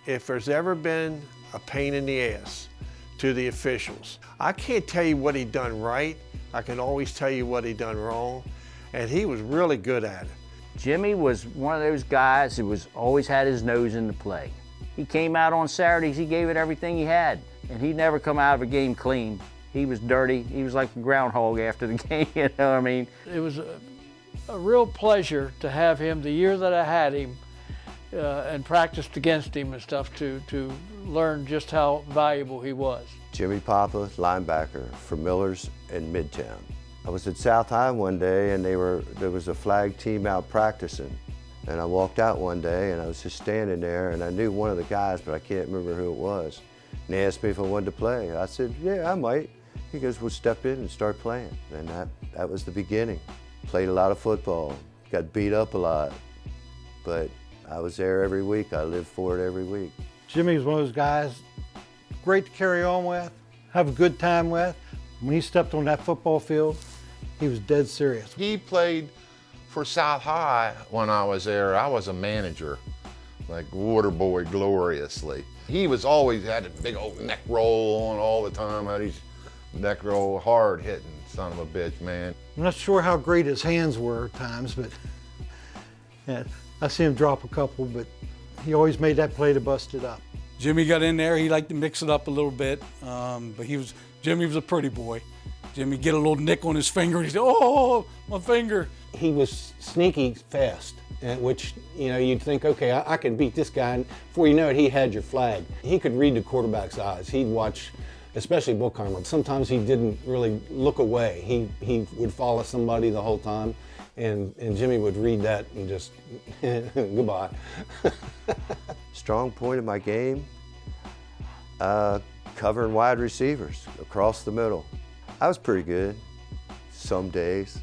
if there's ever been a pain in the ass to the officials, I can't tell you what he done right. I can always tell you what he done wrong, and he was really good at it. Jimmy was one of those guys who always had his nose in the play. He came out on Saturdays, he gave it everything he had, and he never come out of a game clean. He was dirty. He was like a groundhog after the game, you know what I mean? It was a real pleasure to have him the year that I had him and practiced against him and stuff to learn just how valuable he was. Jimmy Papa, linebacker for Millers in Midtown. I was at South High one day and there was a flag team out practicing. And I walked out one day and I was just standing there and I knew one of the guys, but I can't remember who it was. And they asked me if I wanted to play. I said, yeah, I might. He goes, well, step in and start playing. And that was the beginning. Played a lot of football, got beat up a lot, but I was there every week. I lived for it every week. Jimmy was one of those guys, great to carry on with, have a good time with. When he stepped on that football field, he was dead serious. He played for South High when I was there. I was a manager, like water boy gloriously. He was always had a big old neck roll on all the time, had his neck roll, hard hitting son of a bitch, man. I'm not sure how great his hands were at times, but yeah, I see him drop a couple, but he always made that play to bust it up. Jimmy got in there, he liked to mix it up a little bit, but Jimmy was a pretty boy. Jimmy get a little nick on his finger, and he said, oh, my finger. He was sneaky fast, which, you'd think, okay, I can beat this guy. And before you know it, he had your flag. He could read the quarterback's eyes. He'd watch, especially Bookharmer. Sometimes he didn't really look away. He would follow somebody the whole time, and Jimmy would read that and just, goodbye. Strong point of my game, covering wide receivers across the middle. I was pretty good some days.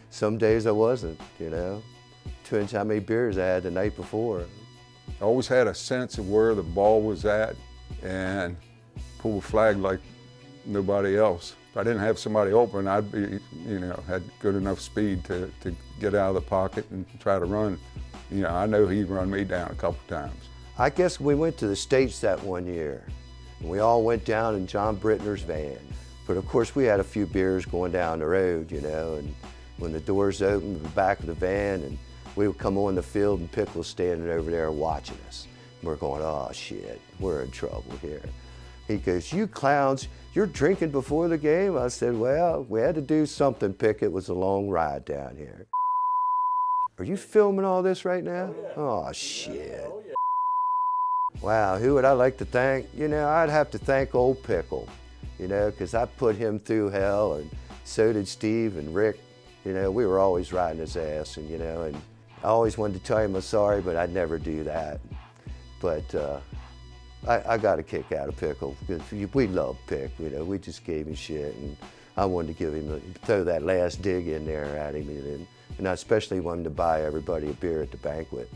Some days I wasn't, Depends how many beers I had the night before. I always had a sense of where the ball was at and pull the flag like nobody else. If I didn't have somebody open, I'd be, had good enough speed to get out of the pocket and try to run. I know he'd run me down a couple times. I guess we went to the States that one year. We all went down in John Brittner's van. But of course we had a few beers going down the road, and when the doors opened, the back of the van, and we would come on the field and Pickle was standing over there watching us. We're going, oh shit, we're in trouble here. He goes, you clowns, you're drinking before the game? I said, well, we had to do something, Pick. It was a long ride down here. Are you filming all this right now? Oh shit. Wow, who would I like to thank? I'd have to thank old Pickle, because I put him through hell, and so did Steve and Rick. We were always riding his ass, and I always wanted to tell him I'm sorry, but I'd never do that. But I got a kick out of Pickle, because we loved Pick, we just gave him shit, and I wanted to throw that last dig in there at him, and I especially wanted to buy everybody a beer at the banquet.